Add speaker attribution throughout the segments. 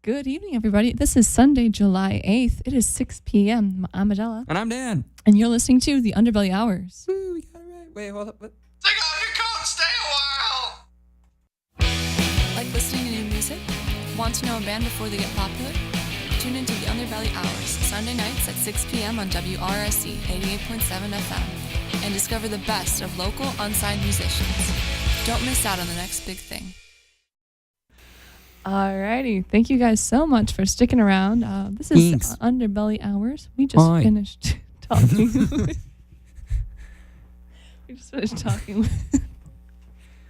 Speaker 1: Good evening, everybody. This is Sunday, July 8th. It is 6 p.m. I'm Adela.
Speaker 2: And I'm Dan.
Speaker 1: And you're listening to the Underbelly Hours.
Speaker 2: Woo, we got it right. Wait, hold up. What?
Speaker 3: Take off your coat, stay a while!
Speaker 1: Like listening to new music? Want to know a band before they get popular? Tune into the Underbelly Hours, Sunday nights at 6 p.m. on WRSC 88.7 FM, and discover the best of local, unsigned musicians. Don't miss out on the next big thing. Alrighty, thank you guys so much for sticking around. This is Underbelly Hours. We just finished talking. We just finished talking with.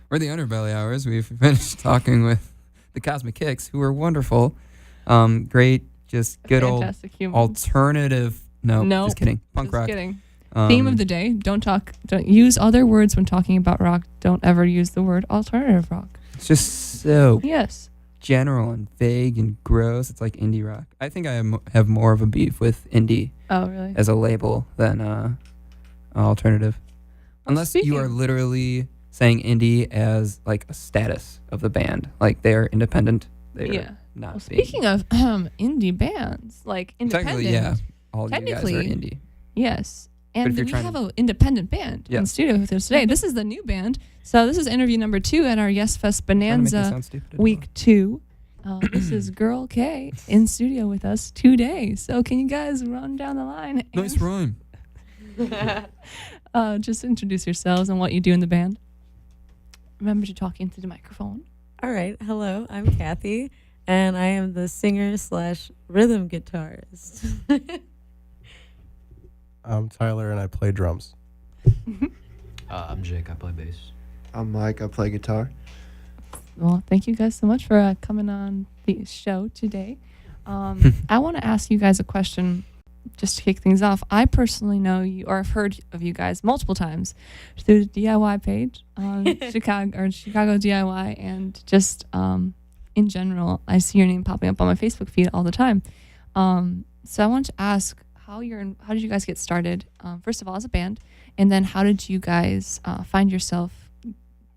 Speaker 2: We're the Underbelly Hours. We've finished talking with the Cosmic Kicks, who are wonderful, great, just good old alternative. No, just kidding. Punk rock.
Speaker 1: Kidding. Theme of the day: don't use other words when talking about rock. Don't ever use the word alternative rock.
Speaker 2: It's just so general and vague and gross. It's like indie rock. I think I have more of a beef with indie as a label than alternative. Unless you are literally saying indie as like a status of the band. Like they're independent. They're not
Speaker 1: speaking of indie bands, like independent.
Speaker 2: Technically, all you guys are indie.
Speaker 1: Yes. And we have an independent band in studio with us today. This is the new band. So this is interview number 2 at our Yesfest Bonanza week 2. This is Girl K in studio with us today. So can you guys run down the line?
Speaker 2: Nice rhyme.
Speaker 1: Just introduce yourselves and what you do in the band. Remember to talk into the microphone.
Speaker 4: All right. Hello, I'm Kathy, and I am the singer/rhythm guitarist.
Speaker 5: I'm Tyler, and I play drums.
Speaker 6: I'm Jake. I play bass.
Speaker 7: I'm Mike. I play guitar.
Speaker 1: Well, thank you guys so much for coming on the show today. I want to ask you guys a question just to kick things off. I personally know you, or I've heard of you guys multiple times through the DIY page on Chicago DIY, and just in general, I see your name popping up on my Facebook feed all the time. So I want to ask, how did you guys get started? First of all, as a band, and then how did you guys find yourself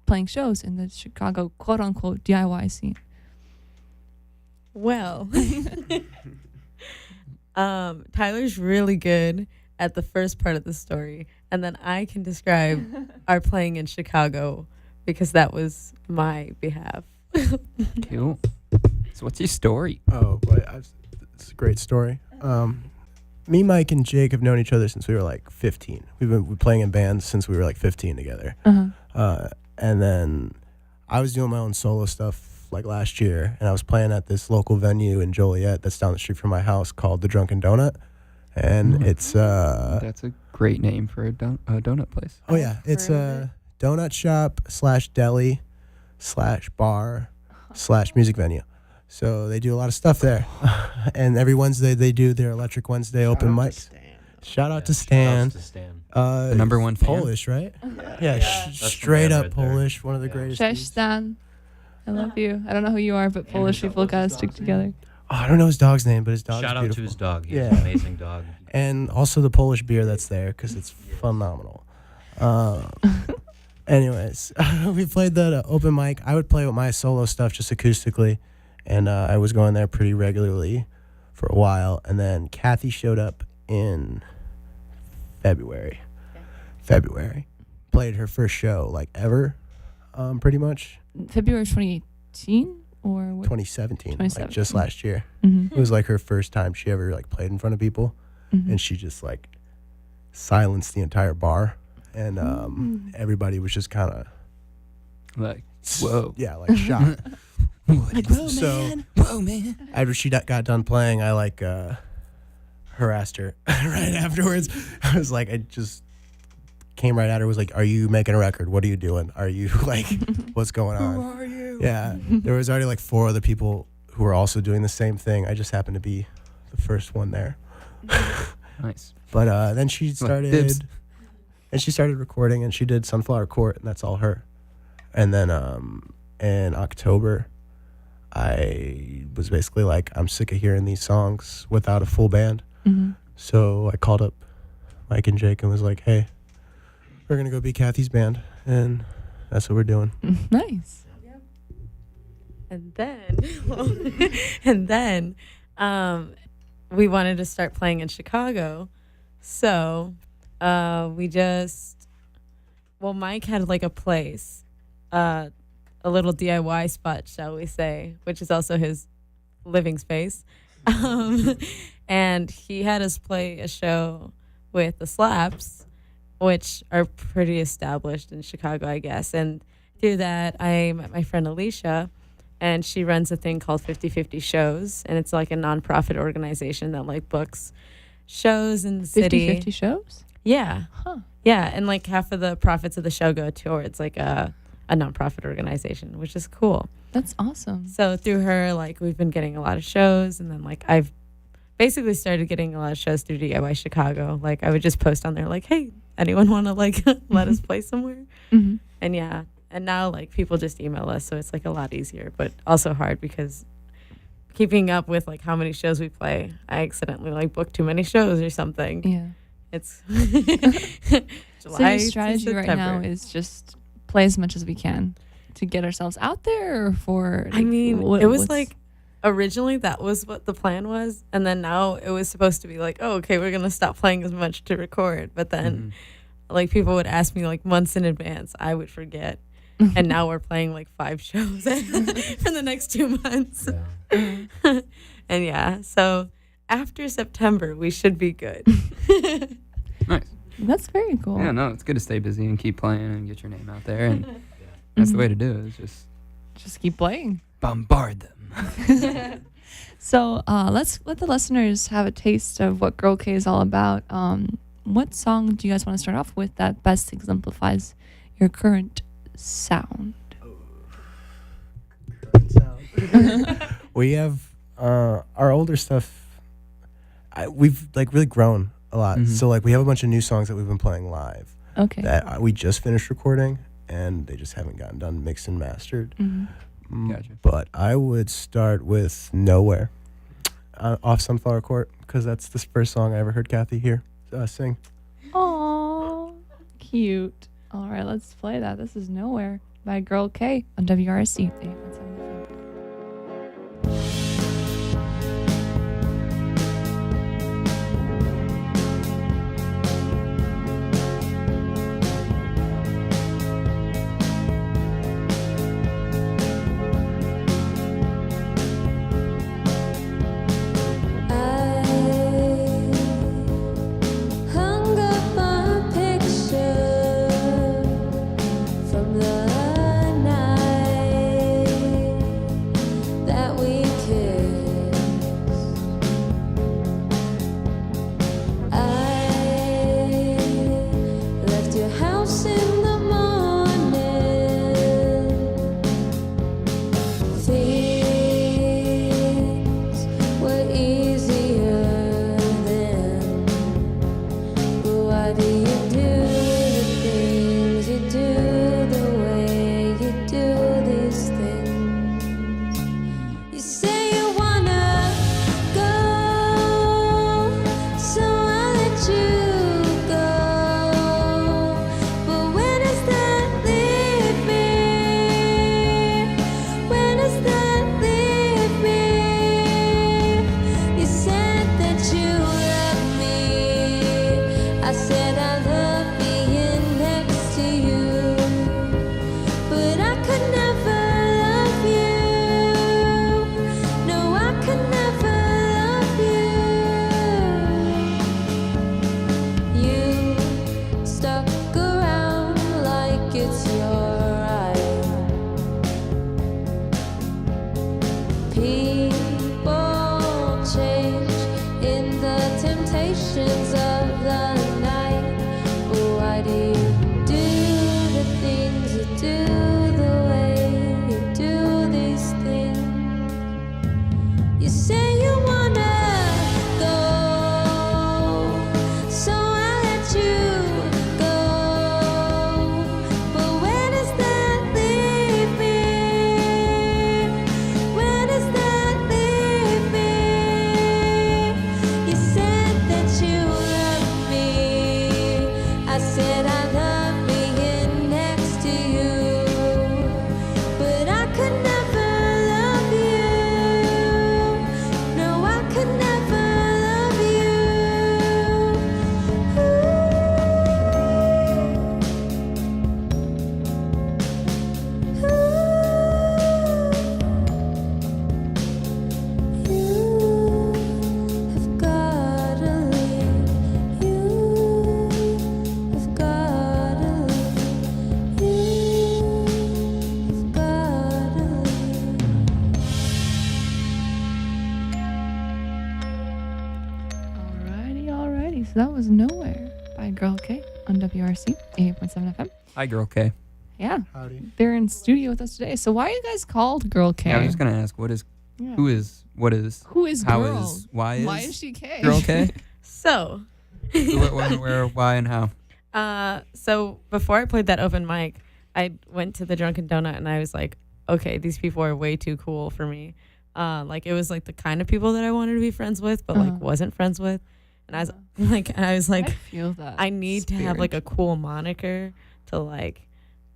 Speaker 1: playing shows in the Chicago quote unquote DIY scene?
Speaker 4: Well, Tyler's really good at the first part of the story, and then I can describe our playing in Chicago because that was my behalf.
Speaker 2: Cool. So what's your story?
Speaker 5: Oh, it's a great story. Me, Mike, and Jake have known each other since we were like 15. We've been playing in bands since we were like 15 together. And then I was doing my own solo stuff like last year, and I was playing at this local venue in Joliet that's down the street from my house called the Drunken Donut. And it's
Speaker 2: that's a great name for a donut place.
Speaker 5: Oh yeah, it's a donut shop / deli / bar / music venue. So they do a lot of stuff there. And every Wednesday they do their Electric Wednesday open mic. Shout out to Stan.
Speaker 2: The number one fan.
Speaker 5: Polish, right? Yeah, straight up Polish. One of the greatest.
Speaker 1: Cześć, Stan. I love you. I don't know who you are, but Polish people gotta stick together.
Speaker 5: Oh, I don't know his dog's name, but his dog is beautiful.
Speaker 6: Shout out to his dog. He's an amazing dog.
Speaker 5: And also the Polish beer that's there, because it's phenomenal. Anyways, we played the open mic. I would play with my solo stuff just acoustically, and I was going there pretty regularly for a while. And then Kathy showed up in February. Played her first show like ever, pretty much.
Speaker 1: February 2018 or what?
Speaker 5: 2017, like just last year. It was like her first time she ever like played in front of people, and she just like silenced the entire bar, and everybody was just kind of
Speaker 2: like, whoa,
Speaker 5: yeah, like shocked.
Speaker 1: Like, whoa, man.
Speaker 5: After she got done playing, I like harassed her right afterwards. I was like, I just came right at her, was like, are you making a record? What are you doing? Are you like, what's going on?
Speaker 2: Who are you?
Speaker 5: Yeah. There was already like 4 other people who were also doing the same thing. I just happened to be the first one there.
Speaker 2: Nice.
Speaker 5: But then she started, and she started recording, and she did Sunflower Court, and that's all her. And then in October, I was basically like, I'm sick of hearing these songs without a full band. So I called up Mike and Jake and was like, hey, we're going to go be Kathy's band. And that's what we're doing.
Speaker 1: Nice.
Speaker 4: And then, and then, we wanted to start playing in Chicago. So, Mike had like a place, a little DIY spot, shall we say, which is also his living space. And he had us play a show with the Slaps, which are pretty established in Chicago, I guess. And through that, I met my friend Alicia, and she runs a thing called 50/50 Shows, and it's like a nonprofit organization that like books shows in the city.
Speaker 1: 50/50 Shows?
Speaker 4: Yeah.
Speaker 1: Huh.
Speaker 4: Yeah, and like half of the profits of the show go towards like a nonprofit organization, which is cool.
Speaker 1: That's awesome.
Speaker 4: So through her, like we've been getting a lot of shows, and then like I've basically started getting a lot of shows through DIY Chicago. Like I would just post on there like, hey, anyone want to like let us play somewhere?
Speaker 1: Mm-hmm.
Speaker 4: And yeah, and now like people just email us, so it's like a lot easier, but also hard because keeping up with like how many shows we play, I accidentally like booked too many shows or something.
Speaker 1: Yeah.
Speaker 4: It's
Speaker 1: so your strategy right now is just play as much as we can to get ourselves out there, or for like,
Speaker 4: I mean, it was like originally that was what the plan was, and then now it was supposed to be like, oh, okay, we're gonna stop playing as much to record, but then like people would ask me like months in advance, I would forget. And now we're playing like 5 shows for the next 2 months. Yeah. And yeah, so after September, we should be good.
Speaker 2: Nice.
Speaker 1: That's very cool.
Speaker 2: Yeah, no, it's good to stay busy and keep playing and get your name out there. And that's the way to do it. Is
Speaker 1: just keep playing.
Speaker 2: Bombard them.
Speaker 1: So let's let the listeners have a taste of what Girl K is all about. What song do you guys want to start off with that best exemplifies your current sound?
Speaker 5: We have our older stuff. We've like really grown a lot. So like we have a bunch of new songs that we've been playing live.
Speaker 1: Okay.
Speaker 5: That we just finished recording, and they just haven't gotten done mixed and mastered.
Speaker 2: Gotcha.
Speaker 5: But I would start with Nowhere off Sunflower Court, because that's the first song I ever heard Kathy here sing.
Speaker 1: Aww, cute. All right, let's play that. This is Nowhere by Girl K on WRSC.
Speaker 8: But I could never love
Speaker 1: So that was Nowhere by Girl K on WRC 88.7 FM.
Speaker 2: Hi, Girl K.
Speaker 1: Yeah.
Speaker 5: Howdy.
Speaker 1: They're in studio with us today. So why are you guys called Girl K?
Speaker 2: Yeah, I was just going to ask, who is, what is,
Speaker 1: who is
Speaker 2: how
Speaker 1: girl?
Speaker 2: is, why is
Speaker 1: she K?
Speaker 2: Girl K?
Speaker 4: So.
Speaker 2: Who, what, when, where, why, and how?
Speaker 4: So before I played that open mic, I went to the Drunken Donut and I was like, okay, these people are way too cool for me. Like it was like the kind of people that I wanted to be friends with, but like wasn't friends with. And I was like,
Speaker 1: I feel that.
Speaker 4: I need to have like a cool moniker to like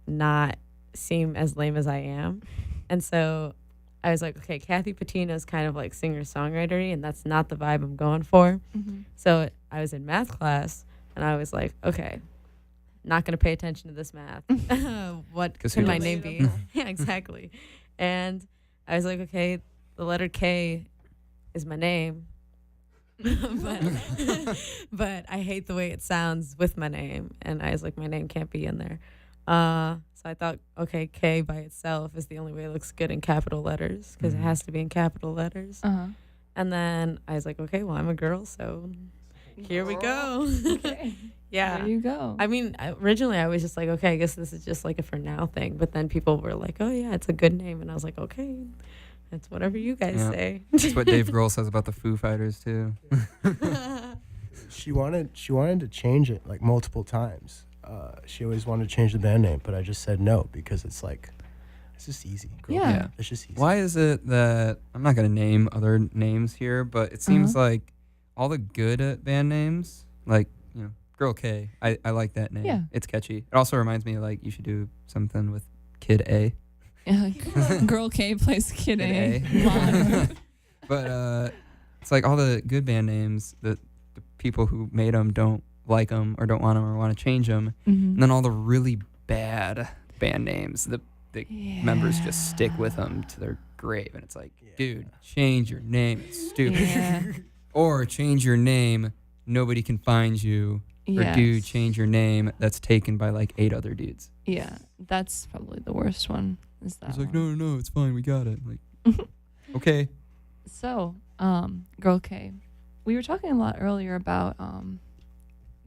Speaker 4: not seem as lame as I am. And so I was like, okay, Kathy Patina's kind of like singer-songwriter-y, and that's not the vibe I'm going for.
Speaker 1: Mm-hmm.
Speaker 4: So I was in math class, and I was like, okay, not going to pay attention to this math. What can my name be? Yeah, exactly. And I was like, okay, the letter K is my name. but I hate the way it sounds with my name. And I was like, my name can't be in there. So I thought, okay, K by itself is the only way it looks good in capital letters because it has to be in capital letters. And then I was like, okay, well, I'm a girl, so here we go.
Speaker 1: Okay.
Speaker 4: Yeah.
Speaker 1: There you go.
Speaker 4: I mean, originally I was just like, okay, I guess this is just like a for now thing. But then people were like, oh, yeah, it's a good name. And I was like, okay, it's whatever you guys say.
Speaker 2: That's what Dave Grohl says about the Foo Fighters, too.
Speaker 5: She wanted to change it like multiple times. She always wanted to change the band name, but I just said no because it's like, it's just easy.
Speaker 1: Yeah.
Speaker 5: It's just easy.
Speaker 2: Why is it that, I'm not going to name other names here, but it seems like all the good band names, like, you know, Girl K, I like that name.
Speaker 1: Yeah.
Speaker 2: It's catchy. It also reminds me, like, you should do something with Kid A.
Speaker 1: Yeah, like, Girl K plays Kid A.
Speaker 2: But it's like all the good band names that the people who made them don't like them or don't want them or want to change them.
Speaker 1: Mm-hmm.
Speaker 2: And then all the really bad band names, the members just stick with them to their grave. And it's like, dude, change your name. It's stupid.
Speaker 1: Yeah.
Speaker 2: Or change your name. Nobody can find you.
Speaker 1: Yes.
Speaker 2: Or dude, change your name. That's taken by like 8 other dudes.
Speaker 1: Yeah, that's probably the worst one. Is that
Speaker 2: It's like,
Speaker 1: one.
Speaker 2: no, it's fine. We got it. Like, okay.
Speaker 1: So, Girl K, we were talking a lot earlier about,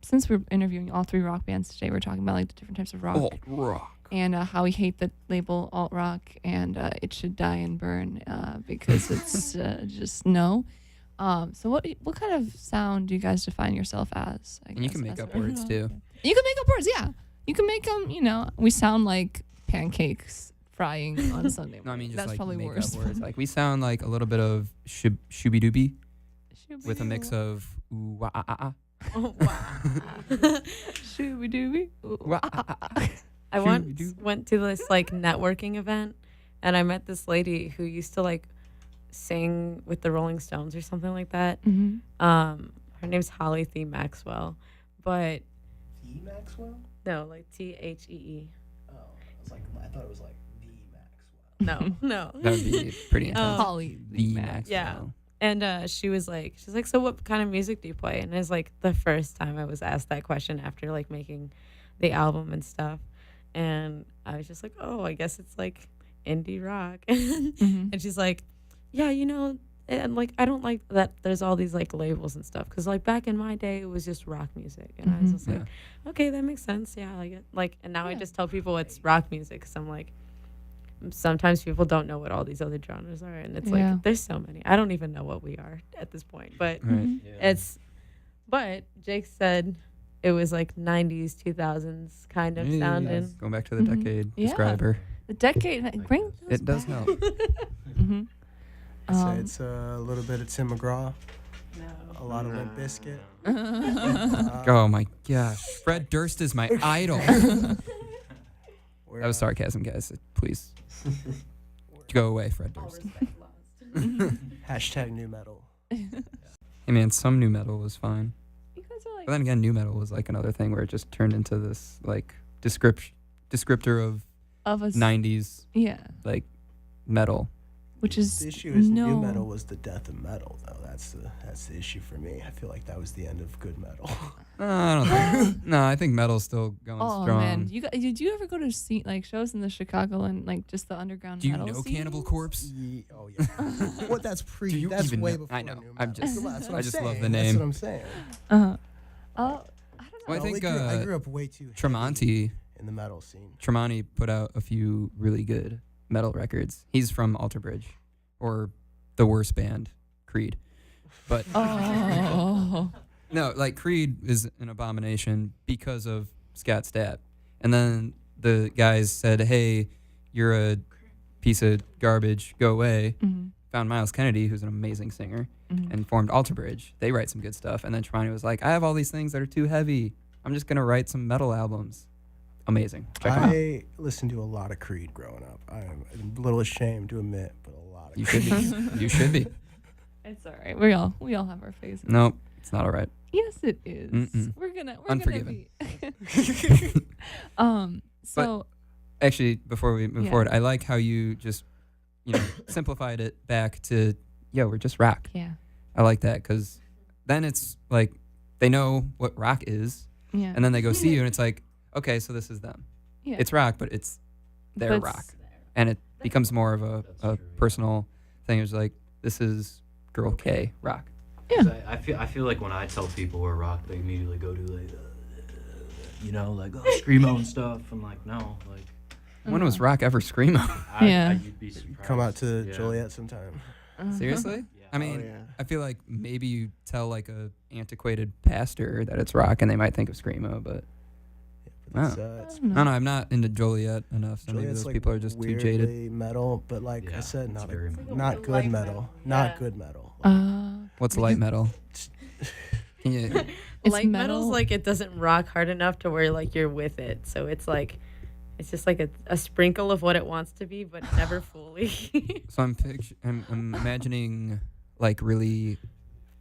Speaker 1: since we're interviewing all 3 rock bands today, we're talking about like the different types of rock.
Speaker 2: Alt rock.
Speaker 1: And how we hate the label alt rock and it should die and burn because it's just no. So what kind of sound do you guys define yourself as?
Speaker 2: And you can make up words too.
Speaker 1: You can make up words, yeah. You can make them, you know, we sound like pancakes frying on Sunday morning.
Speaker 2: No, I mean just
Speaker 1: that's
Speaker 2: like
Speaker 1: probably
Speaker 2: make
Speaker 1: worse.
Speaker 2: up words. Like we sound like a little bit of shooby dooby with a mix of ooh wah ah ah ah.
Speaker 4: Oh, wow.
Speaker 1: Shooby dooby.
Speaker 2: Wah, ah, ah, ah.
Speaker 4: I once went to this like networking event and I met this lady who used to like sing with the Rolling Stones or something like that.
Speaker 1: Mm-hmm.
Speaker 4: Her name's Holly Thee Maxwell, but
Speaker 5: The Maxwell?
Speaker 4: no, like Thee.
Speaker 5: Oh, I thought it was like the Maxwell.
Speaker 4: No.
Speaker 2: That would be pretty intense.
Speaker 1: Holly
Speaker 2: The
Speaker 1: Max.
Speaker 2: Maxwell.
Speaker 4: Yeah. And she's like, so what kind of music do you play? And it's like the first time I was asked that question after like making the album and stuff. And I was just like, oh, I guess it's like indie rock.
Speaker 1: Mm-hmm.
Speaker 4: And she's like, yeah, you know, and like I don't like that there's all these like labels and stuff because like back in my day it was just rock music. And I was just like, okay, that makes sense. Yeah, I like it. Like, and now I just tell people it's rock music because I'm like, sometimes people don't know what all these other genres are, and it's like there's so many. I don't even know what we are at this point, but it's. But Jake said it was like 90s, 2000s kind of sounding.
Speaker 2: Going back to the decade describer.
Speaker 1: The decade. Bring those
Speaker 2: It does
Speaker 1: back.
Speaker 2: help.
Speaker 1: Mm-hmm.
Speaker 5: So it's a little bit of Tim McGraw, a lot of Limp Bizkit.
Speaker 2: Oh my gosh, Fred Durst is my idol. That was sarcasm, guys. Please go away, Fred Durst.
Speaker 5: Hashtag new metal.
Speaker 2: Hey man, some new metal was fine.
Speaker 1: You guys are like.
Speaker 2: But then again, new metal was like another thing where it just turned into this like descriptor of
Speaker 1: a
Speaker 2: 90s like metal.
Speaker 1: Which is
Speaker 5: the issue is new metal was the death of metal, though. That's the issue for me. I feel like that was the end of good metal.
Speaker 2: I don't think. No, I think metal's still going strong.
Speaker 1: Oh man, did you ever go to see like shows in the Chicagoland, like just the underground?
Speaker 2: Do you
Speaker 1: metal
Speaker 2: know
Speaker 1: scene?
Speaker 2: Cannibal Corpse?
Speaker 5: Oh yeah. What? That's pre.
Speaker 2: Do you
Speaker 5: that's
Speaker 2: even
Speaker 5: way
Speaker 2: know?
Speaker 5: before.
Speaker 2: I know.
Speaker 5: New
Speaker 2: I'm
Speaker 5: metal.
Speaker 2: just.
Speaker 5: That's what
Speaker 2: I
Speaker 5: I'm
Speaker 2: just
Speaker 5: saying.
Speaker 2: love the
Speaker 5: That's
Speaker 2: name.
Speaker 5: what I'm saying.
Speaker 1: Oh, I don't know.
Speaker 2: Well, I think
Speaker 5: I grew up way too
Speaker 2: Tremonti
Speaker 5: in the metal scene.
Speaker 2: Tremonti put out a few really good metal records. He's from Alter Bridge, or the worst band, Creed. But
Speaker 1: Oh.
Speaker 2: no, like Creed is an abomination because of Scott Stapp. And then the guys said, "Hey, you're a piece of garbage. Go away."
Speaker 1: Mm-hmm.
Speaker 2: Found Miles Kennedy, who's an amazing singer,
Speaker 1: Mm-hmm.
Speaker 2: and formed Alter Bridge. They write some good stuff. And then Tremonti was like, "I have all these things that are too heavy. I'm just gonna write some metal albums." Amazing. Check 'em out.
Speaker 5: I listened to a lot of Creed growing up. I'm a little ashamed to admit, but a lot of
Speaker 2: You
Speaker 5: Creed.
Speaker 2: should be. You should be.
Speaker 1: It's all right. We all have our phases.
Speaker 2: Nope, it's not all right.
Speaker 1: Yes, it is.
Speaker 2: Mm-mm.
Speaker 1: We're gonna
Speaker 2: Unforgiven.
Speaker 1: be. So
Speaker 2: Actually, before we move
Speaker 1: Yeah.
Speaker 2: forward, I like how you just, simplified it back to, we're just rock.
Speaker 1: yeah,
Speaker 2: I like that because then it's like they know what rock is,
Speaker 1: yeah,
Speaker 2: and then they go see you, and it's like, okay, so this is them.
Speaker 1: yeah.
Speaker 2: It's rock, but it's their
Speaker 1: But
Speaker 2: rock, and it becomes more of a
Speaker 6: true.
Speaker 2: personal thing. It's like, this is Girl K rock.
Speaker 6: 'Cause I feel like when I tell people we're rock, they immediately go to like, screamo and stuff. I'm like, no, like.
Speaker 2: When was rock ever screamo?
Speaker 1: Yeah.
Speaker 6: You'd be surprised.
Speaker 5: Come out to
Speaker 6: Yeah.
Speaker 5: Joliet sometime.
Speaker 2: Seriously?
Speaker 6: Yeah.
Speaker 2: I mean,
Speaker 7: yeah.
Speaker 2: I feel like maybe you tell like a antiquated pastor that it's rock, and they might think of screamo, but
Speaker 5: It's,
Speaker 2: I
Speaker 5: it's
Speaker 2: don't know. I'm not into Joliet enough, so maybe
Speaker 5: Joliet's
Speaker 2: those
Speaker 5: like
Speaker 2: people are just too jaded.
Speaker 5: weirdly metal, but like I
Speaker 6: Yeah,
Speaker 5: said,
Speaker 6: it's
Speaker 5: not
Speaker 6: very
Speaker 5: not
Speaker 4: Like
Speaker 5: good
Speaker 4: light
Speaker 5: metal.
Speaker 4: metal.
Speaker 5: Not
Speaker 4: Yeah.
Speaker 5: good metal.
Speaker 2: What's light metal? Can you,
Speaker 1: It's
Speaker 4: Light
Speaker 1: metal.
Speaker 4: metal's like it doesn't rock hard enough to where like you're with it. So it's like it's just like a sprinkle of what it wants to be, but never fully.
Speaker 2: so I'm imagining like really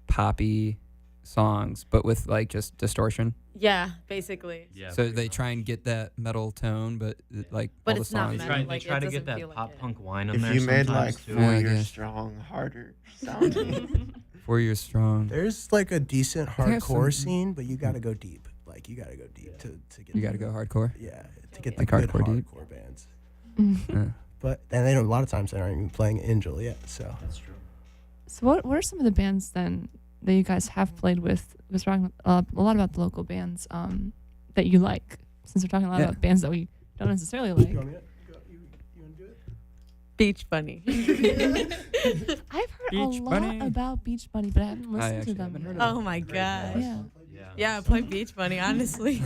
Speaker 2: poppy songs, but with like just distortion.
Speaker 4: Yeah, basically.
Speaker 6: Yeah.
Speaker 2: So they try and get that metal tone, but like
Speaker 4: But
Speaker 2: all the
Speaker 4: it's not
Speaker 2: songs.
Speaker 6: They
Speaker 4: metal.
Speaker 6: try,
Speaker 4: Like,
Speaker 6: they try
Speaker 4: it
Speaker 6: to
Speaker 4: doesn't
Speaker 6: get
Speaker 4: feel
Speaker 6: that
Speaker 4: like
Speaker 6: pop
Speaker 4: it.
Speaker 6: punk wine in
Speaker 7: If
Speaker 6: there
Speaker 7: you made like
Speaker 6: sometimes, too.
Speaker 2: Yeah, I
Speaker 7: 4 years
Speaker 2: guess.
Speaker 7: strong, harder sounding.
Speaker 2: 4 years strong.
Speaker 5: There's like a decent
Speaker 2: I have
Speaker 5: hardcore
Speaker 2: some-
Speaker 5: scene, but you got to go deep. Like you got to go deep to get.
Speaker 2: You got to go hardcore.
Speaker 5: Yeah, to get
Speaker 2: Like
Speaker 5: the good
Speaker 2: hardcore deep?
Speaker 5: hardcore bands.
Speaker 2: Yeah.
Speaker 5: But and they don't. A lot of times they aren't even playing in Joliet. So
Speaker 6: That's true.
Speaker 1: So what are some of the bands then that you guys have played with? Was talking a lot about the local bands that you like. Since we're talking a lot
Speaker 2: Yeah.
Speaker 1: about bands that we don't necessarily like.
Speaker 5: You want to do it?
Speaker 4: Beach Bunny.
Speaker 1: I've heard
Speaker 2: Beach
Speaker 1: a lot
Speaker 2: Bunny.
Speaker 1: about Beach Bunny, but I haven't listened to
Speaker 2: actually
Speaker 1: them.
Speaker 2: haven't
Speaker 1: yet.
Speaker 2: heard of
Speaker 4: Oh my gosh.
Speaker 1: Yeah.
Speaker 4: Yeah, I play Beach Bunny, honestly.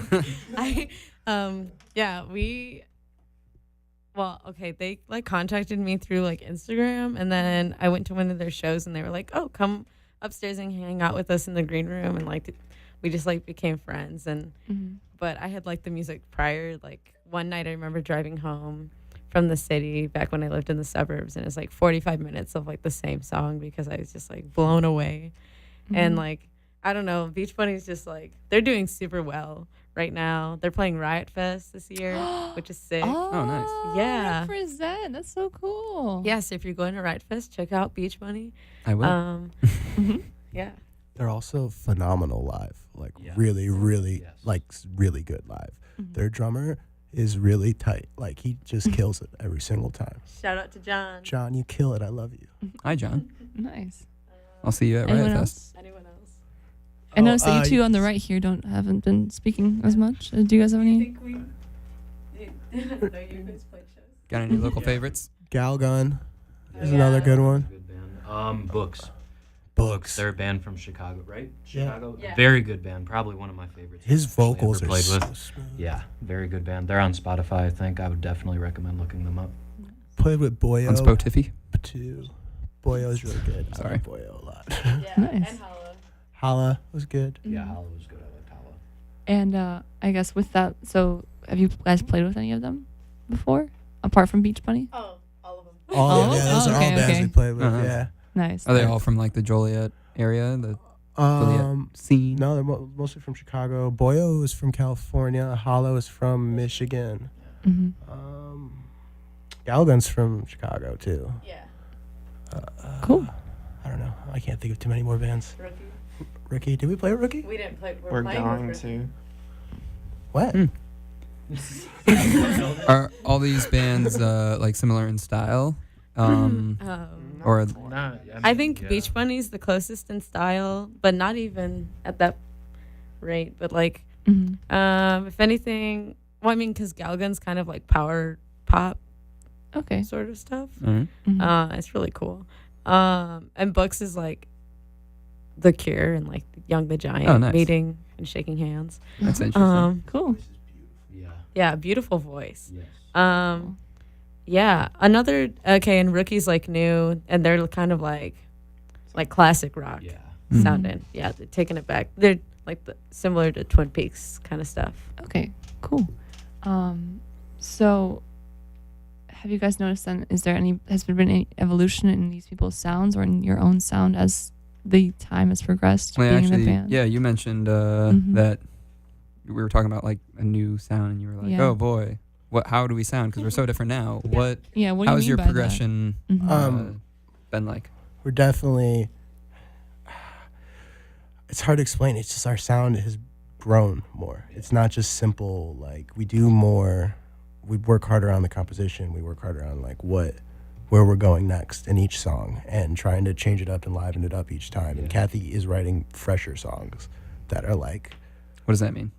Speaker 4: They like contacted me through like Instagram, and then I went to one of their shows, and they were like, "Oh, come upstairs and hang out with us in the green room," and like we just like became friends. And
Speaker 1: Mhm.
Speaker 4: but I had liked the music prior. Like one night, I remember driving home from the city back when I lived in the suburbs, and it was like 45 minutes of like the same song because I was just like blown away. And
Speaker 1: Mhm.
Speaker 4: like I don't know, Beach Bunny's just like they're doing super well right now. They're playing Riot Fest this year, which is sick.
Speaker 1: Oh,
Speaker 2: nice.
Speaker 4: Yeah.
Speaker 1: Represent. That's so cool.
Speaker 4: Yes, if you're going to Riot Fest, check out Beach Bunny.
Speaker 2: I will.
Speaker 1: Mhm.
Speaker 4: Yeah.
Speaker 5: They're also phenomenal live. Like
Speaker 6: Yeah.
Speaker 5: really, really,
Speaker 6: Yes.
Speaker 5: like really good live.
Speaker 1: Mhm.
Speaker 5: Their drummer is really tight. Like he just kills it every single time.
Speaker 4: Shout out to John.
Speaker 5: John, you kill it. I love you.
Speaker 2: Hi, John.
Speaker 1: Nice.
Speaker 2: I'll see you at
Speaker 1: Anyone
Speaker 2: Riot
Speaker 1: else?
Speaker 2: Fest.
Speaker 4: Anyone else?
Speaker 1: I noticed that you two
Speaker 5: you-
Speaker 1: on the right here haven't been speaking as much. Do you guys have any?
Speaker 4: think we know you guys played shows.
Speaker 2: Got any local favorites?
Speaker 5: Galgun is
Speaker 4: Yeah.
Speaker 5: another good one.
Speaker 6: Good band. Books.
Speaker 5: Books.
Speaker 6: They're a band from Chicago, right?
Speaker 5: Yeah.
Speaker 6: Chicago.
Speaker 4: Yeah.
Speaker 6: Very good band. Probably one of my favorites.
Speaker 5: His
Speaker 6: I've actually
Speaker 5: vocals
Speaker 6: ever
Speaker 5: are
Speaker 6: played
Speaker 5: so
Speaker 6: with.
Speaker 5: smooth.
Speaker 6: Yeah, very good band. They're on Spotify, I think. I would definitely recommend looking them up.
Speaker 5: Played with Boyo
Speaker 2: On Spotify.
Speaker 5: too. Boyo's really good. I
Speaker 2: Sorry.
Speaker 5: like Boyo a lot.
Speaker 4: Yeah.
Speaker 1: Nice.
Speaker 4: And Hala.
Speaker 5: Hala was good.
Speaker 6: Yeah,
Speaker 1: Mhm.
Speaker 6: Hollow was good. I liked Hollow.
Speaker 1: And I guess with that, so have you guys played with any of them before, apart from Beach Bunny?
Speaker 4: Oh, all of them.
Speaker 5: All
Speaker 1: Oh,
Speaker 5: yeah, those are all
Speaker 1: okay,
Speaker 5: bands
Speaker 1: okay.
Speaker 5: we played with.
Speaker 2: Uh-huh.
Speaker 5: Yeah.
Speaker 1: Nice.
Speaker 2: Are they
Speaker 1: nice.
Speaker 2: all from like the Joliet area, the
Speaker 5: Um,
Speaker 2: scene?
Speaker 5: no, they're mostly from Chicago. Boyo is from California. Hollow is from Michigan.
Speaker 1: Mhm.
Speaker 5: Galgun's from Chicago too.
Speaker 4: Yeah.
Speaker 1: Cool.
Speaker 5: I don't know. I can't think of too many more bands.
Speaker 4: Rookie.
Speaker 5: Rookie, did we play Rookie?
Speaker 4: We didn't play.
Speaker 7: We're
Speaker 4: playing
Speaker 7: going
Speaker 4: with Rookie.
Speaker 7: to.
Speaker 5: What?
Speaker 2: Hmm. Are all these bands like similar in style? Or
Speaker 6: Nah,
Speaker 4: I think
Speaker 6: yeah.
Speaker 4: Beach Bunny's the closest in style, but not even at that. rate, but like,
Speaker 1: Mm-hmm.
Speaker 4: if anything, well, I mean, because Galgun's kind of like power pop,
Speaker 1: Okay.
Speaker 4: sort of stuff.
Speaker 1: Mm-hmm.
Speaker 4: It's really cool. And Books is like The Cure and like Young the Giant meeting and shaking hands.
Speaker 2: That's interesting.
Speaker 1: Cool.
Speaker 4: Yeah, beautiful voice.
Speaker 6: Yes.
Speaker 4: Yeah, another and Rookie's like new, and they're kind of like classic rock
Speaker 6: Yeah.
Speaker 4: sounding. Yeah, they're taking it back. They're like similar to Twin Peaks kind of stuff.
Speaker 1: Okay, cool. So have you guys noticed then, has there been any evolution in these people's sounds or in your own sound as the time has progressed
Speaker 2: Well,
Speaker 1: being
Speaker 2: actually,
Speaker 1: in the band?
Speaker 2: yeah, you mentioned that we were talking about like a new sound, and you were like,
Speaker 1: Yeah.
Speaker 2: "Oh boy, how do we sound? Because we're so different now." What?
Speaker 1: Yeah, what do you
Speaker 2: How's
Speaker 1: mean
Speaker 2: your
Speaker 1: by that?
Speaker 2: progression been like?
Speaker 5: We're definitely. It's hard to explain. It's just our sound has grown more. It's not just simple. Like we do more. We work harder on the composition. We work harder on like where we're going next in each song, and trying to change it up and liven it up each time. And Kathy is writing fresher songs that are like.
Speaker 2: What does that mean?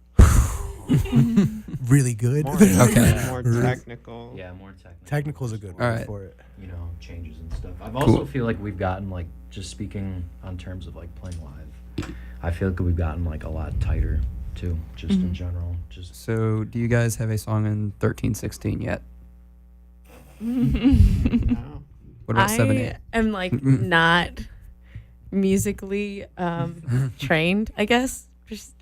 Speaker 5: Really good.
Speaker 7: More,
Speaker 2: Okay.
Speaker 7: more technical.
Speaker 6: Yeah, more technical.
Speaker 5: Technical is a good
Speaker 2: All
Speaker 5: word
Speaker 2: right.
Speaker 5: for it.
Speaker 6: You know, changes and stuff. I also feel like we've gotten like, just speaking on terms of like playing live, I feel like we've gotten like a lot tighter too, just in general. Just
Speaker 2: So, do you guys have a song in 13/16 yet?
Speaker 7: No.
Speaker 2: What about 7/8?
Speaker 4: I am like not musically trained, I guess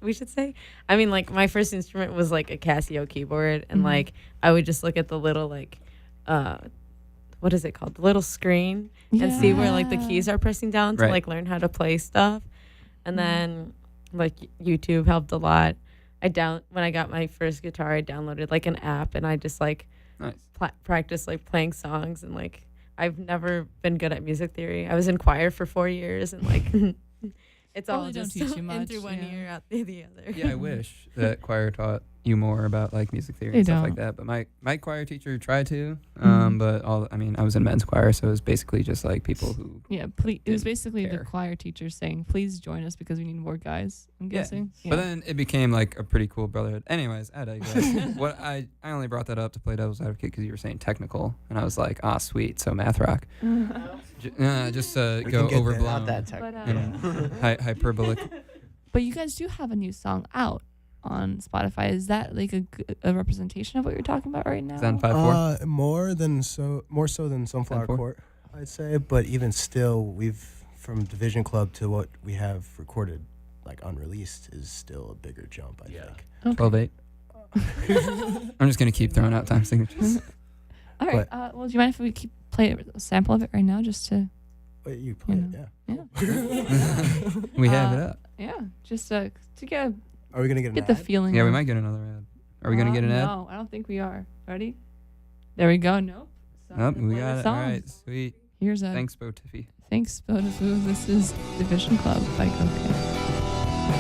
Speaker 4: we should say. I mean, like my first instrument was like a Casio keyboard, and like I would just look at the little like what is it called, the little screen, and see where like the keys are pressing down to like learn how to play stuff. And then like YouTube helped a lot. When I got my first guitar, I downloaded like an app, and I just like practiced like playing songs. And like I've never been good at music theory. I was in choir for 4 years, and like it's all
Speaker 1: don't
Speaker 4: just
Speaker 1: teach you much,
Speaker 4: in through one ear, out the other.
Speaker 2: Yeah, I wish that choir taught you more about like music theory
Speaker 1: They
Speaker 2: and stuff like
Speaker 1: don't.
Speaker 2: that. But my choir teacher tried to. But I was in men's choir, so it was basically just like people who.
Speaker 1: Yeah, please. It was basically
Speaker 2: care.
Speaker 1: the choir teacher saying, "Please join us because we need more guys." I'm guessing. Yeah.
Speaker 2: But then it became like a pretty cool brotherhood. Anyways, I digress. I only brought that up to play devil's advocate because you were saying technical, and I was like, sweet, so math rock. Just go
Speaker 5: get there.
Speaker 2: overblown.
Speaker 7: Not that technical.
Speaker 2: You know, hyperbolic.
Speaker 1: But you guys do have a new song out on Spotify. Is that like a representation of what you're talking about right now?
Speaker 2: Is that on 5/4?
Speaker 5: More so than Sunflower
Speaker 2: 5/4?
Speaker 5: Court, I'd say. But even still, from Division Club to what we have recorded, like unreleased, is still a bigger jump. I think.
Speaker 2: 12/8. I'm just gonna keep throwing out time signatures.
Speaker 1: All right. Well, do you mind if we play a sample of it right now, just to?
Speaker 5: But you play it, yeah.
Speaker 1: Yeah.
Speaker 2: We have it up.
Speaker 1: Yeah, just to get
Speaker 5: Are we gonna get
Speaker 1: the
Speaker 5: an ad?
Speaker 1: feeling.
Speaker 2: Yeah, we might get another ad. Are we gonna get an ad?
Speaker 1: No, I don't think we are. Ready? There we go. Nope. So
Speaker 2: Nope,
Speaker 1: let's
Speaker 2: we
Speaker 1: play the
Speaker 2: got it.
Speaker 1: song.
Speaker 2: All right, sweet.
Speaker 1: Here's a
Speaker 2: Thanks, Bo Tiffy.
Speaker 1: Thanks, Bodafu. This is Division Club by Cocaine.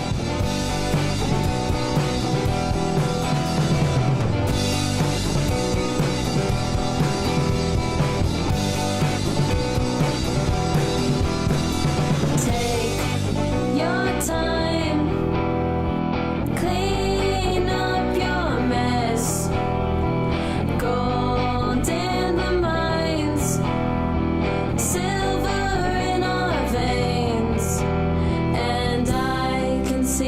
Speaker 8: Your time, clean up your mess. Gold in the mines, silver in our veins, and I can see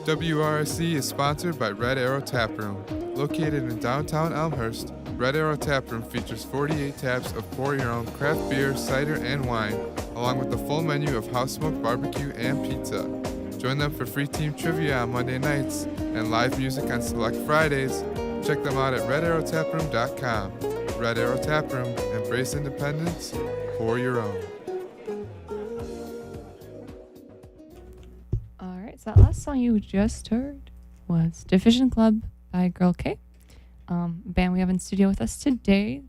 Speaker 9: WRSC is sponsored by Red Arrow Tap Room. Located in downtown Elmhurst, Red Arrow Tap Room features 48 taps of pour-your-own craft beer, cider, and wine, along with a full menu of house-smoked barbecue and pizza. Join them for free team trivia on Monday nights and live music on select Fridays. Check them out at redarrowtaproom.com. Red Arrow Tap Room, embrace independence, pour your own.
Speaker 1: All right, so that last song you just heard was Division Club by Girl K. Band we have in studio with us today.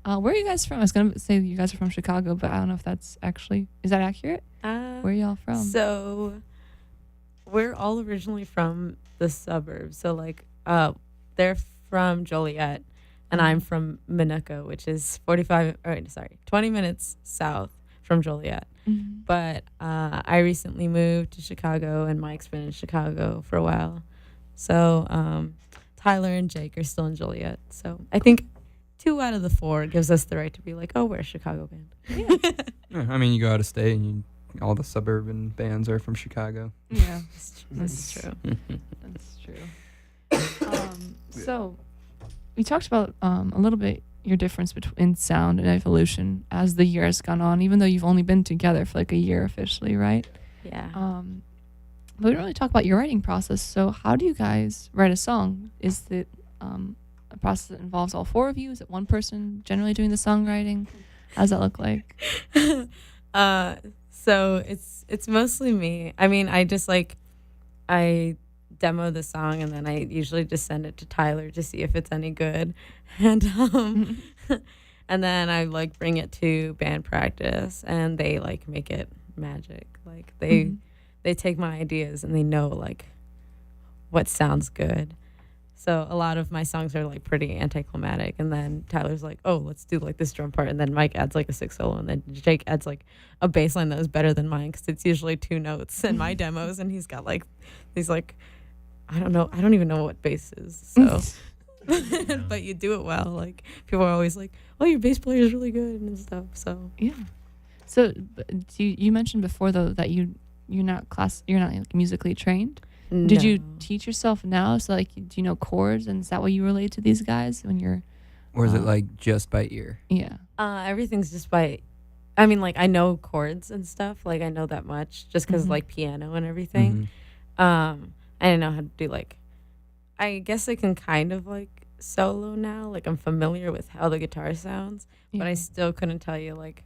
Speaker 1: Where are you guys from? I was going to say you guys are from Chicago, but I don't know if that's actually, is that accurate? Where are y'all from?
Speaker 4: So we're all originally from the suburbs. So like they're from Joliet and I'm from Minooka, which is 20 minutes south from Joliet.
Speaker 1: Mm-hmm.
Speaker 4: But I recently moved to Chicago and Mike's been in Chicago for a while. So Tyler and Jake are still in Joliet. So I think 2 out of the 4 gives us the right to be like, oh, we're a Chicago band.
Speaker 2: Yeah, I mean, you go out of state and all the suburban bands are from Chicago.
Speaker 1: Yeah,
Speaker 4: That's true.
Speaker 1: That's true. So we talked about a little bit your difference between sound and evolution as the year has gone on, even though you've only been together for like a year officially, right?
Speaker 4: Yeah.
Speaker 1: But we didn't really talk about your writing process. So how do you guys write a song? Is it a process that involves all 4 of you? Is it one person generally doing the songwriting? How does that look like?
Speaker 4: So it's mostly me. I mean, I demo the song and then I usually just send it to Tyler to see if it's any good. And and then I like bring it to band practice and they like make it magic. Like they take my ideas and they know like what sounds good. So a lot of my songs are like pretty anticlimactic, and then Tyler's like, "Oh, let's do like this drum part," and then Mike adds like a 6 solo, and then Jake adds like a bass line that was better than mine because it's usually 2 notes in my demos, and he's got like these like I don't even know what bass is. So, but you do it well. Like people are always like, "Oh, your bass player is really good" and stuff. So
Speaker 1: yeah. So you mentioned before though that you're not like musically trained. Did you teach yourself now? So, like, do you know chords? And is that what you relate to these guys when you're...
Speaker 2: Or is it, like, just by ear?
Speaker 1: Yeah.
Speaker 4: Everything's just by... I mean, like, I know chords and stuff. Like, I know that much just because, like, piano and everything. I didn't know how to do, like... I guess I can kind of, like, solo now. Like, I'm familiar with how the guitar sounds. Yeah. But I still couldn't tell you, like...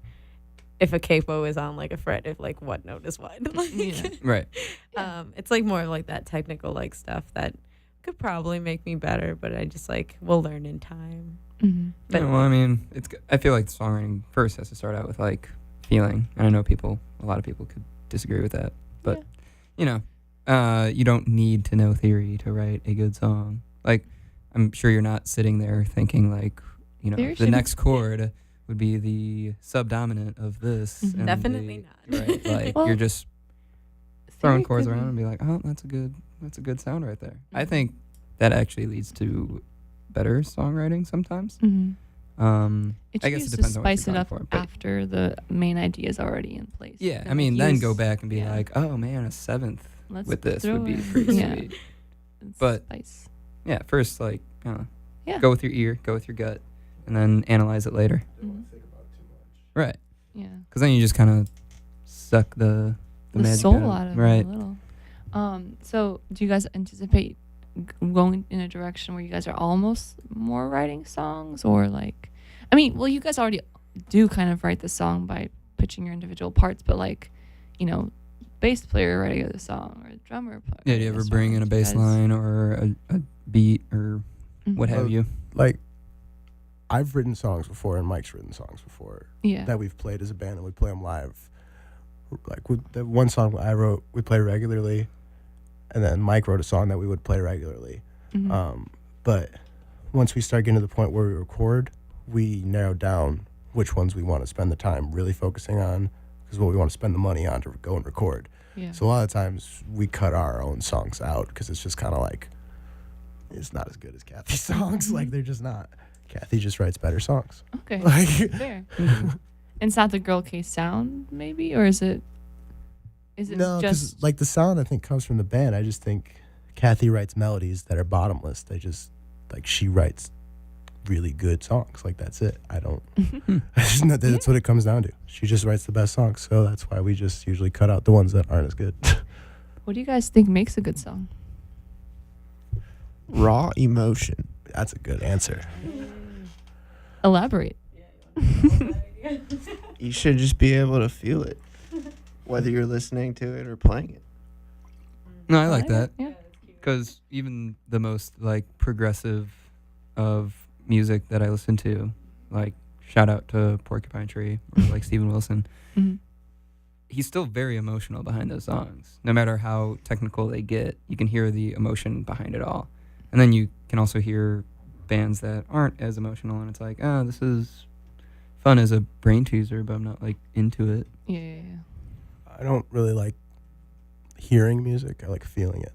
Speaker 4: if a capo is on like a fret, if like what note is what. Like,
Speaker 2: right.
Speaker 4: It's like more of like that technical like stuff that could probably make me better, but I just like will learn in time.
Speaker 1: Mm-hmm.
Speaker 2: But yeah, well, I mean, I feel like the songwriting first has to start out with like feeling. And I know a lot of people could disagree with that, but you know, you don't need to know theory to write a good song. Like, I'm sure you're not sitting there thinking like, you know, the next chord would be the subdominant of this.
Speaker 1: Mm-hmm.
Speaker 2: And
Speaker 4: Definitely not.
Speaker 2: Right, like you're just throwing chords around and be like, oh, that's a good sound right there. I think that actually leads to better songwriting sometimes.
Speaker 1: Mm-hmm.
Speaker 2: I guess it depends
Speaker 1: to
Speaker 2: on what
Speaker 1: spice
Speaker 2: you're
Speaker 1: it up
Speaker 2: for,
Speaker 1: after the main idea is already in place.
Speaker 2: Yeah, I mean, then go back and be like, oh man, a 7th with this would be pretty sweet. But
Speaker 1: spice.
Speaker 2: Yeah, first like go with your ear, go with your gut, and then analyze it later.
Speaker 5: Don't want to think about too much.
Speaker 2: Right.
Speaker 1: Yeah.
Speaker 2: Because then you just kind of suck the magic
Speaker 1: soul out of
Speaker 2: right.
Speaker 1: it a little. So do you guys anticipate going in a direction where you guys are almost more writing songs, or like, I mean, well, you guys already do kind of write the song by pitching your individual parts, but like, you know, bass player writing the song or the drummer.
Speaker 2: Yeah, do you ever bring in a bass line or a beat or what have you?
Speaker 5: Like, I've written songs before, and Mike's written songs before.
Speaker 1: Yeah.
Speaker 5: That we've played as a band, and we play them live. Like, with the one song I wrote, we play regularly, and then Mike wrote a song that we would play regularly.
Speaker 1: Mm-hmm.
Speaker 5: But once we start getting to the point where we record, we narrow down which ones we want to spend the time really focusing on, because what we want to spend the money on to go and record.
Speaker 1: Yeah.
Speaker 5: So a lot of times we cut our own songs out because it's just kind of like, it's not as good as Kathy's songs. Like, they're just not. Kathy just writes better songs.
Speaker 1: Okay.
Speaker 5: Like,
Speaker 1: fair. And it's not the Girl Case sound, maybe, or is it
Speaker 5: no,
Speaker 1: just
Speaker 5: like the sound I think comes from the band. I just think Kathy writes melodies that are bottomless. They just like she writes really good songs. Like that's it. I don't. That's what it comes down to. She just writes the best songs, so that's why we just usually cut out the ones that aren't as good.
Speaker 1: What do you guys think makes a good song?
Speaker 7: Raw emotion.
Speaker 5: That's a good answer.
Speaker 1: Elaborate.
Speaker 7: You should just be able to feel it, whether you're listening to it or playing it.
Speaker 2: No, I like that.
Speaker 1: Yeah.
Speaker 2: Because even the most like progressive of music that I listen to, like shout out to Porcupine Tree or like Steven Wilson, he's still very emotional behind those songs. No matter how technical they get, you can hear the emotion behind it all. And then you can also hear bands that aren't as emotional, and it's like, oh, this is fun as a brain teaser, but I'm not like into it.
Speaker 1: Yeah.
Speaker 5: I don't really like hearing music. I like feeling it.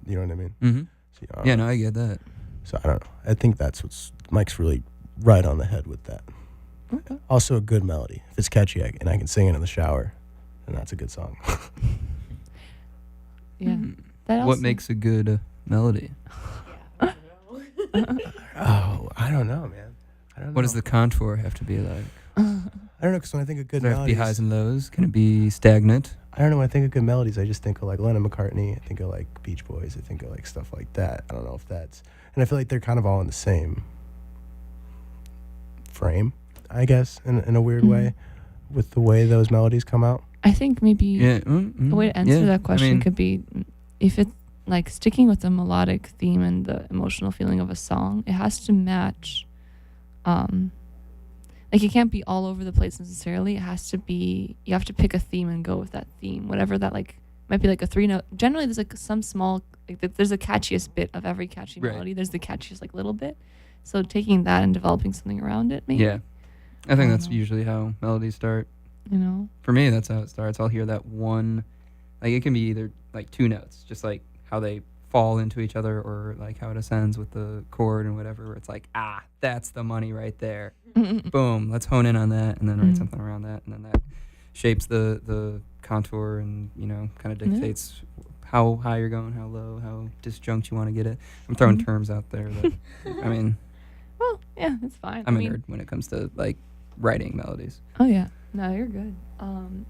Speaker 5: You know what I mean?
Speaker 2: Mm-hmm.
Speaker 5: So, you know,
Speaker 2: Yeah, no, I get that.
Speaker 5: So I don't know. I think that's what's Mike's really right on the head with that.
Speaker 1: Okay.
Speaker 5: Also a good melody. If it's catchy and I can sing it in the shower, then that's a good song.
Speaker 1: Yeah. That
Speaker 2: What
Speaker 1: also-
Speaker 2: makes a good melody?
Speaker 5: Oh, I don't know, man. I don't know.
Speaker 2: What does the contour have to be like?
Speaker 5: I don't know, because when I think of good
Speaker 2: Does it have to be
Speaker 5: melodies,
Speaker 2: highs and lows? Can it be stagnant?
Speaker 5: I don't know. When I think of good melodies, I just think of like Lennon McCartney. I think of like Beach Boys. I think of like stuff like that. I don't know if that's, and I feel like they're kind of all in the same frame, I guess, in a weird way, with the way those melodies come out.
Speaker 1: I think maybe a way to answer that question could be if it's like sticking with the melodic theme and the emotional feeling of a song, it has to match. Like it can't be all over the place necessarily. It has to be, you have to pick a theme and go with that theme, whatever that like might be, like a 3-note. Generally, there's like some small, like there's the catchiest bit of every catchy melody. There's the catchiest like little bit. So taking that and developing something around it, maybe.
Speaker 2: Yeah, I think that's usually how melodies start.
Speaker 1: You know,
Speaker 2: for me, that's how it starts. I'll hear that one, like it can be either like 2 notes, just like how they fall into each other, or like how it ascends with the chord and whatever, where it's like, that's the money right there. Boom, let's hone in on that and then write something around that, and then that shapes the contour and, you know, kind of dictates how high you're going, how low, how disjunct you want to get it. I'm throwing terms out there that, I mean,
Speaker 1: well, yeah, it's fine.
Speaker 2: I'm a nerd when it comes to like writing melodies.
Speaker 1: Oh yeah, no, you're good.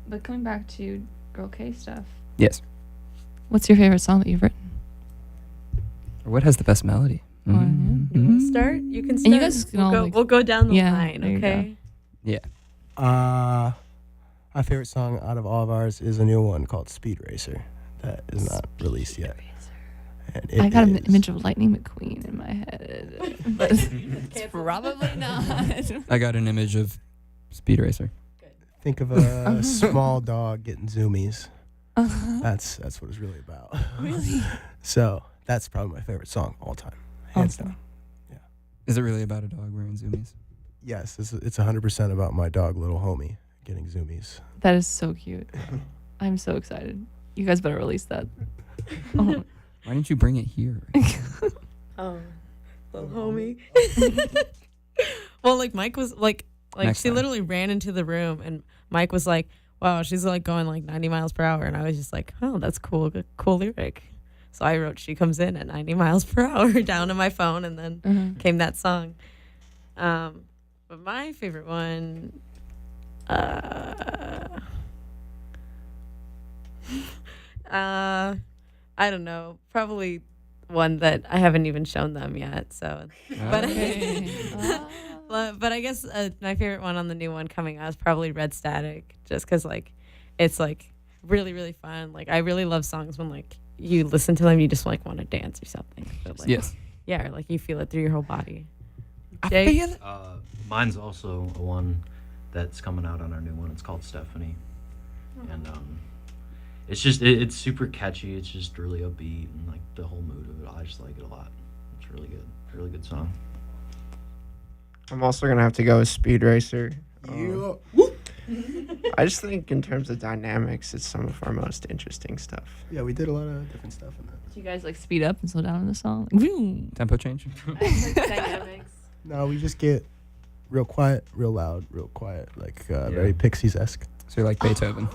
Speaker 1: But coming back to Girl K stuff.
Speaker 2: Yes.
Speaker 1: What's your favorite song that you've written?
Speaker 2: Or what has the best melody?
Speaker 4: You want to start? You can start.
Speaker 1: And you guys can all,
Speaker 4: we'll go down the
Speaker 1: yeah,
Speaker 4: line,
Speaker 1: there you
Speaker 4: okay?
Speaker 2: Yeah.
Speaker 5: My favorite song out of all of ours is a new one called Speed Racer that is not released yet. And
Speaker 1: I got an image of Lightning McQueen in my head, but it's probably not.
Speaker 2: I got an image of Speed Racer.
Speaker 5: Think of a small dog getting zoomies. That's what it's really about.
Speaker 1: Really?
Speaker 5: So that's probably my favorite song all time, hands down. Yeah.
Speaker 2: Is it really about a dog wearing zoomies?
Speaker 5: Yes, it's 100% about my dog, little homie, getting zoomies.
Speaker 1: That is so cute. I'm so excited. You guys better release that. Oh.
Speaker 2: Why didn't you bring it here?
Speaker 4: Oh, little homie. Well, like Mike was like
Speaker 2: Next
Speaker 4: she
Speaker 2: time.
Speaker 4: literally ran into the room, and Mike was like, "Wow, she's like going like 90 miles per hour," and I was just like, "Oh, that's cool, cool lyric." So I wrote "She Comes In at 90 miles per hour" down on my phone, and then came that song. But my favorite one, I don't know, probably one that I haven't even shown them yet. So, but but I guess my favorite one on the new one coming out is probably Red Static, just because like it's like really, really fun. Like I really love songs when like you listen to them, you just like want to dance or something. But, like,
Speaker 2: Yes.
Speaker 4: Yeah, or like you feel it through your whole body.
Speaker 2: I
Speaker 4: Jake?
Speaker 2: feel it.
Speaker 6: Mine's also a one that's coming out on our new one. It's called Stephanie, and it's just it's super catchy. It's just really upbeat, and like the whole mood of it, I just like it a lot. It's really good song.
Speaker 7: I'm also gonna have to go with Speed Racer. I just think in terms of dynamics, it's some of our most interesting stuff.
Speaker 5: Yeah, we did a lot of different stuff in that.
Speaker 1: Do you guys like speed up and slow down in the song? Like, vroom.
Speaker 2: Tempo change.
Speaker 4: Dynamics.
Speaker 5: No, we just get real quiet, real loud, real quiet, like very Pixies-esque.
Speaker 2: So you're like Beethoven.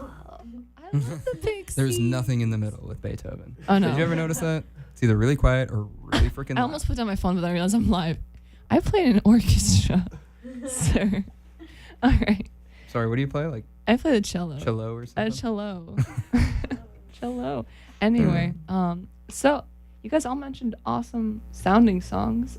Speaker 1: I the Pixies.
Speaker 2: There's nothing in the middle with Beethoven.
Speaker 1: Oh no.
Speaker 2: Did you ever notice that? It's either really quiet or really freaking loud.
Speaker 1: I almost put down my phone, but I realized I'm live. I played in an orchestra, sir. All right.
Speaker 2: Sorry, what do you play? Like
Speaker 1: I play the cello.
Speaker 2: Cello or something?
Speaker 1: A cello. Cello. Anyway, so you guys all mentioned awesome sounding songs,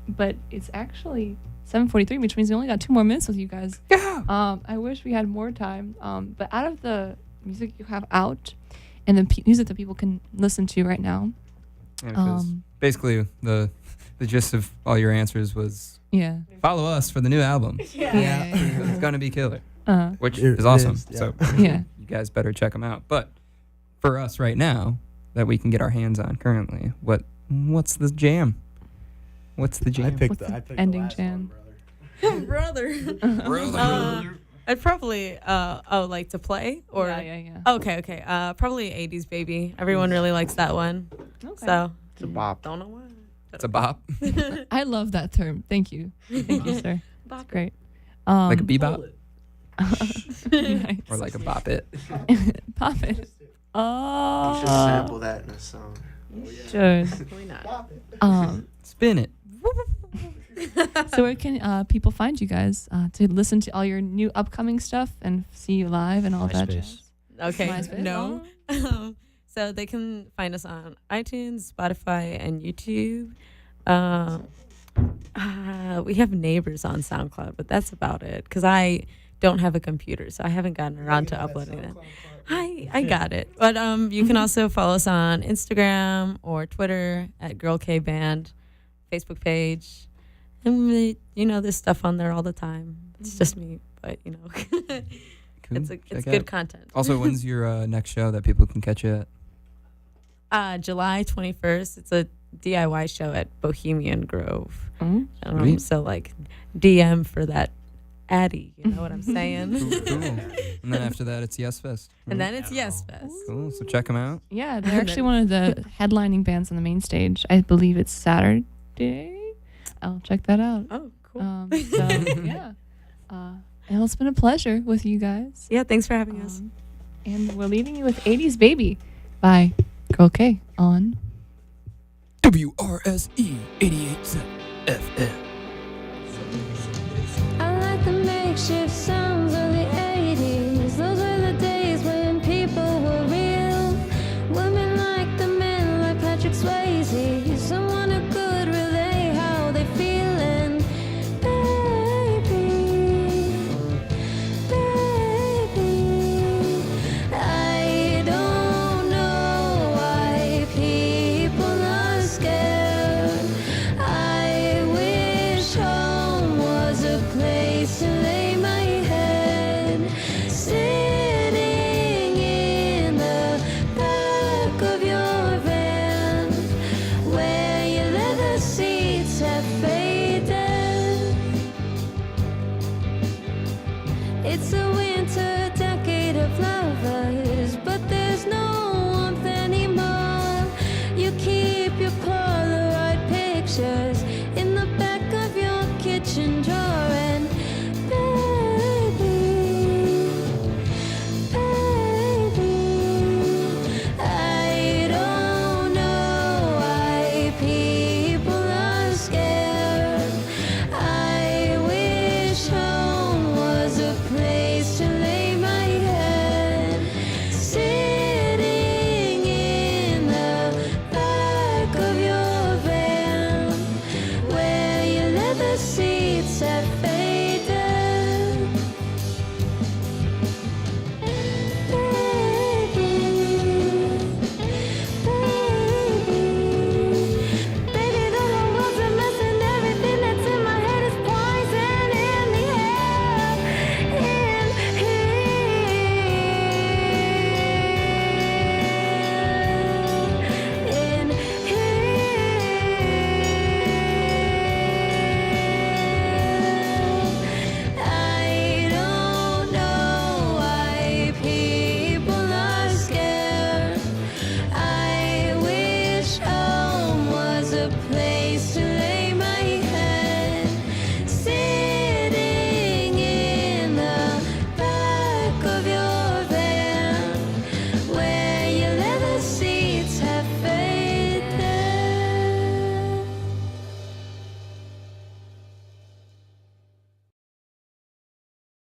Speaker 1: but it's actually 7:43, which means we only got 2 more minutes with you guys.
Speaker 2: Yeah.
Speaker 1: I wish we had more time, but out of the music you have out and the music that people can listen to right now.
Speaker 2: Yeah, 'cause basically the gist of all your answers was follow us for the new album.
Speaker 1: Yeah.
Speaker 2: It's gonna be killer, which
Speaker 5: It
Speaker 2: is awesome.
Speaker 5: is, yeah.
Speaker 2: So
Speaker 1: Yeah.
Speaker 2: you guys better check them out. But for us right now, that we can get our hands on currently, what's the jam? What's the jam?
Speaker 5: I picked
Speaker 1: What's
Speaker 5: the
Speaker 1: the ending
Speaker 5: last
Speaker 1: jam?
Speaker 5: one,
Speaker 4: Brother.
Speaker 2: Brother.
Speaker 4: I'd probably like to play or
Speaker 1: Yeah.
Speaker 4: Okay. Probably 80s Baby. Everyone really likes that one.
Speaker 1: Okay.
Speaker 4: So
Speaker 7: It's a bop.
Speaker 4: don't know why.
Speaker 2: It's a bop,
Speaker 1: I love that term. Thank you. Thank you, sir. That's great.
Speaker 2: like a bebop,
Speaker 1: Nice.
Speaker 2: or like a bop it.
Speaker 1: Pop it.
Speaker 7: You
Speaker 1: Oh.
Speaker 7: should sample that in a song.
Speaker 1: Should.
Speaker 4: Probably not.
Speaker 2: Spin it.
Speaker 1: So where can people find you guys to listen to all your new upcoming stuff and see you live and all that
Speaker 6: MySpace.
Speaker 1: jazz?
Speaker 4: Okay.
Speaker 1: MySpace?
Speaker 4: No. So they can find us on iTunes, Spotify, and YouTube. We have Neighbors on SoundCloud, but that's about it because I don't have a computer, so I haven't gotten around to uploading it. I got it. But you can also follow us on Instagram or Twitter at Girl K Band, Facebook page. And there's stuff on there all the time. It's just me, but
Speaker 2: Cool.
Speaker 4: it's
Speaker 2: Check
Speaker 4: good
Speaker 2: out.
Speaker 4: content.
Speaker 2: Also, when's your next show that people can catch you at?
Speaker 4: July 21st. It's a DIY show at Bohemian Grove.
Speaker 2: Sweet.
Speaker 4: So like DM for that Addy, you know what I'm saying?
Speaker 2: Cool. And then after that, it's Yesfest.
Speaker 4: And then it's Yesfest.
Speaker 2: Cool. So check them out.
Speaker 1: Yeah, they're actually one of the headlining bands on the main stage. I believe it's Saturday. I'll check that out.
Speaker 4: Oh, cool.
Speaker 1: So yeah, and it's been a pleasure with you guys.
Speaker 4: Yeah, thanks for having us.
Speaker 1: And we're leaving you with 80s Baby by Girl K on
Speaker 2: WRSE 88.7 FM.
Speaker 8: I like the makeshift sounds of the 80s. Those were the days when people were real. Women like the men like Patrick Swayze. Someone who could relay how they feeling. Baby, I don't know why people are scared. I wish home was a place to lay my head. Sitting in the back of your van, where your leather seats have faded. It's a winter decade of lovers.